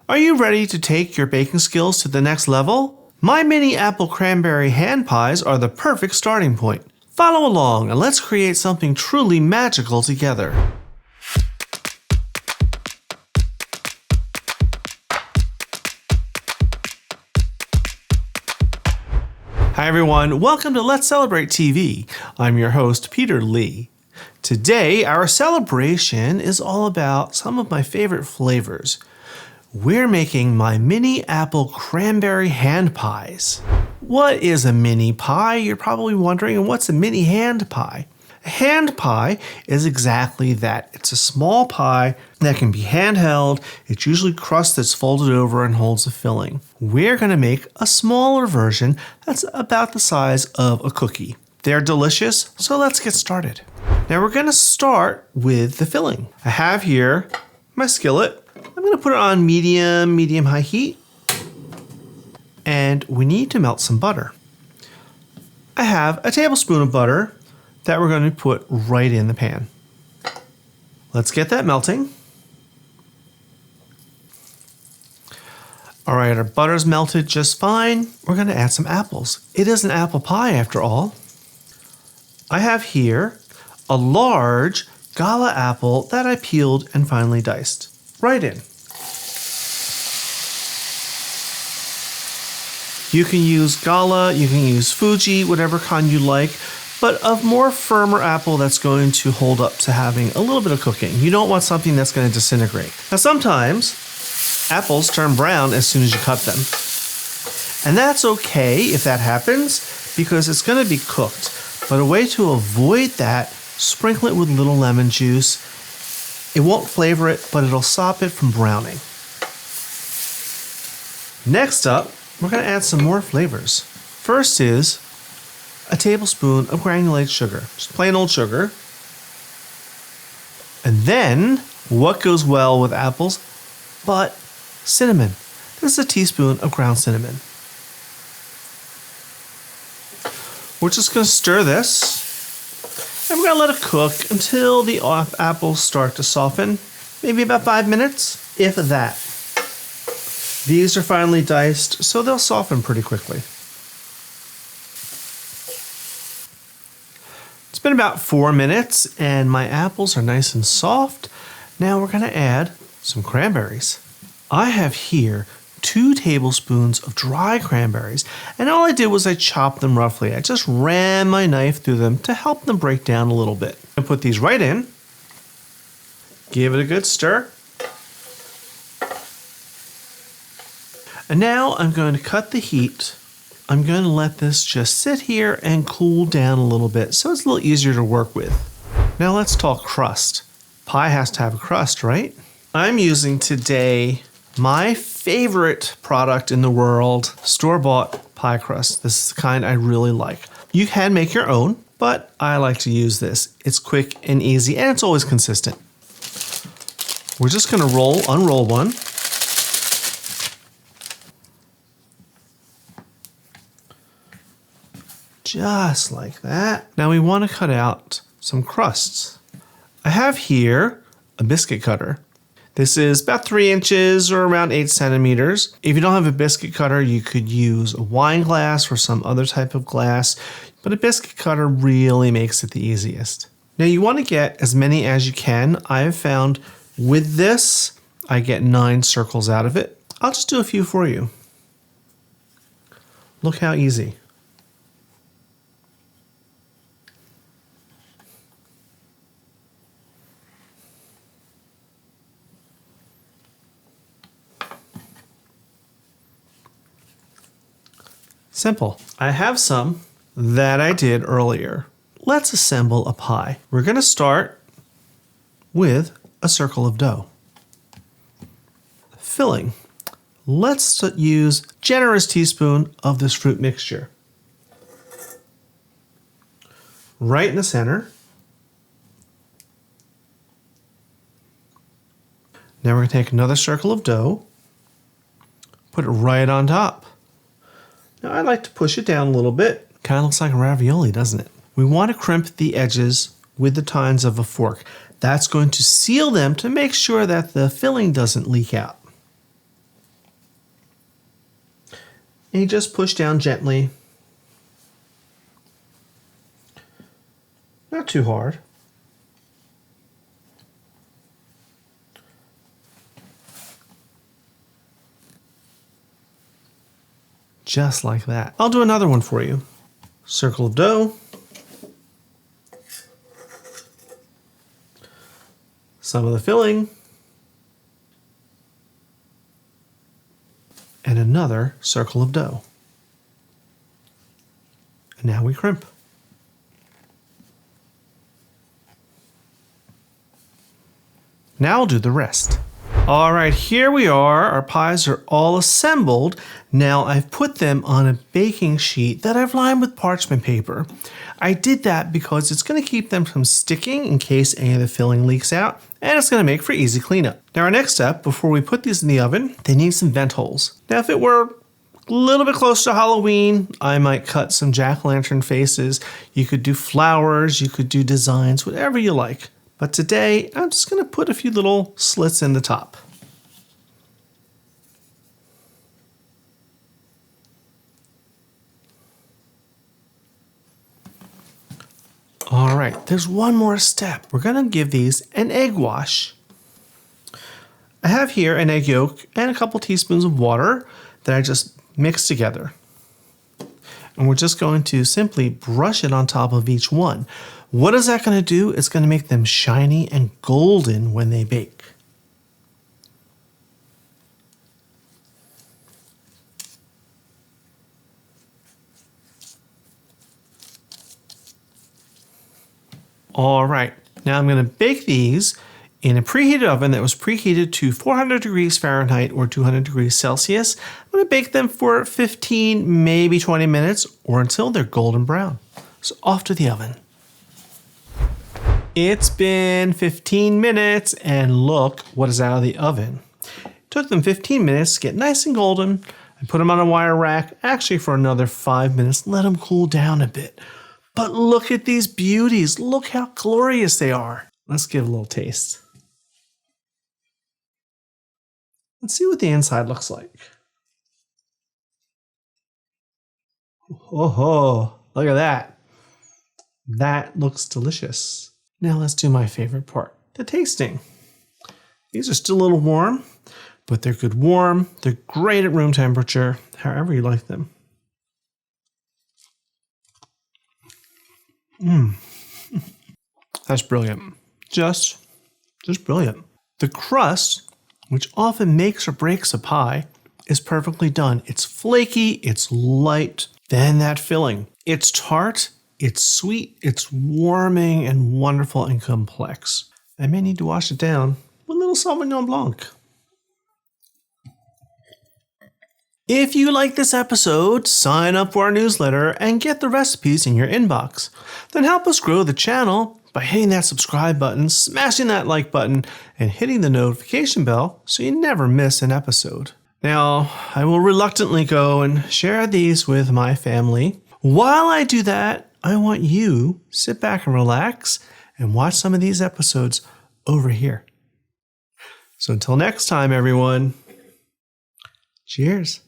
Are you ready to take your baking skills to the next level? My mini apple cranberry hand pies are the perfect starting point. Follow along and let's create something truly magical together. Hi everyone, welcome to Let's Celebrate TV. I'm your host, Peter Lee. Today, our celebration is all about some of my favorite flavors. We're making my mini apple cranberry hand pies. What is a mini pie? You're probably wondering, and what's a mini hand pie? A hand pie is exactly that. It's a small pie that can be handheld. It's usually crust that's folded over and holds a filling. We're going to make a smaller version that's about the size of a cookie. They're delicious, so let's get started. Now we're going to start with the filling. I have here my skillet. I'm going to put it on medium-high heat. And we need to melt some butter. I have a tablespoon of butter that we're going to put right in the pan. Let's get that melting. All right, our butter's melted just fine. We're going to add some apples. It is an apple pie after all. I have here a large Gala apple that I peeled and finely diced. Right in. You can use Gala, you can use Fuji, whatever kind you like, but a more firmer apple that's going to hold up to having a little bit of cooking. You don't want something that's going to disintegrate. Now sometimes apples turn brown as soon as you cut them. And that's okay if that happens because it's going to be cooked. But a way to avoid that, sprinkle it with a little lemon juice. It won't flavor it, but it'll stop it from browning. Next up, we're going to add some more flavors. First is a tablespoon of granulated sugar, just plain old sugar. And then, what goes well with apples but cinnamon. This is a teaspoon of ground cinnamon. We're just going to stir this. And we're going to let it cook until the apples start to soften. Maybe about 5 minutes, if that. These are finely diced, so they'll soften pretty quickly. It's been about 4 minutes, and my apples are nice and soft. Now we're going to add some cranberries. I have here 2 tablespoons of dry cranberries, and all I did was I chopped them roughly. I just ran my knife through them to help them break down a little bit. And put these right in. Give it a good stir. And now I'm going to cut the heat. I'm going to let this just sit here and cool down a little bit so it's a little easier to work with. Now let's talk crust. Pie has to have a crust, right? I'm using today my favorite product in the world, store-bought pie crust. This is the kind I really like. You can make your own, but I like to use this. It's quick and easy, and it's always consistent. We're just going to unroll one. Just like that. Now we want to cut out some crusts. I have here a biscuit cutter. This is about 3 inches or around 8 centimeters. If you don't have a biscuit cutter, you could use a wine glass or some other type of glass, but a biscuit cutter really makes it the easiest. Now you want to get as many as you can. I have found with this, I get 9 circles out of it. I'll just do a few for you. Look how easy. Simple. I have some that I did earlier. Let's assemble a pie. We're going to start with a circle of dough. Filling. Let's use a generous teaspoon of this fruit mixture. Right in the center. Now we're going to take another circle of dough, put it right on top. Now I like to push it down a little bit. Kind of looks like a ravioli, doesn't it? We want to crimp the edges with the tines of a fork. That's going to seal them to make sure that the filling doesn't leak out. and you just push down gently. Not too hard. Just like that. I'll do another one for you. Circle of dough. Some of the filling. And another circle of dough. And now we crimp. Now I'll do the rest. All right, here we are. Our pies are all assembled. Now I've put them on a baking sheet that I've lined with parchment paper. I did that because it's going to keep them from sticking in case any of the filling leaks out, and it's going to make for easy cleanup. Now our next step, before we put these in the oven, they need some vent holes. Now if it were a little bit close to Halloween, I might cut some jack-o'-lantern faces. You could do flowers, you could do designs, whatever you like. But today, I'm just going to put a few little slits in the top. All right, there's one more step. We're going to give these an egg wash. I have here an egg yolk and a couple teaspoons of water that I just mixed together. And we're just going to simply brush it on top of each one. What is that going to do? It's going to make them shiny and golden when they bake. All right, now I'm going to bake these in a preheated oven that was preheated to 400 degrees Fahrenheit or 200 degrees Celsius. I'm going to bake them for 15, maybe 20 minutes or until they're golden brown. So off to the oven. It's been 15 minutes and look what is out of the oven. It took them 15 minutes to get nice and golden. I put them on a wire rack, actually for another 5 minutes, let them cool down a bit. But look at these beauties. Look how glorious they are. Let's give a little taste. Let's see what the inside looks like. Oh, look at that. That looks delicious. Now let's do my favorite part, the tasting. These are still a little warm, but they're good warm. They're great at room temperature, however you like them. That's brilliant. Just brilliant. The crust, which often makes or breaks a pie, is perfectly done. It's flaky, it's light. Then that filling. It's tart, it's sweet, it's warming and wonderful and complex. I may need to wash it down with a little Sauvignon Blanc. If you like this episode, sign up for our newsletter and get the recipes in your inbox. Then help us grow the channel by hitting that subscribe button, smashing that like button, and hitting the notification bell so you never miss an episode. Now, I will reluctantly go and share these with my family. While I do that, I want you to sit back and relax and watch some of these episodes over here. So until next time, everyone, cheers.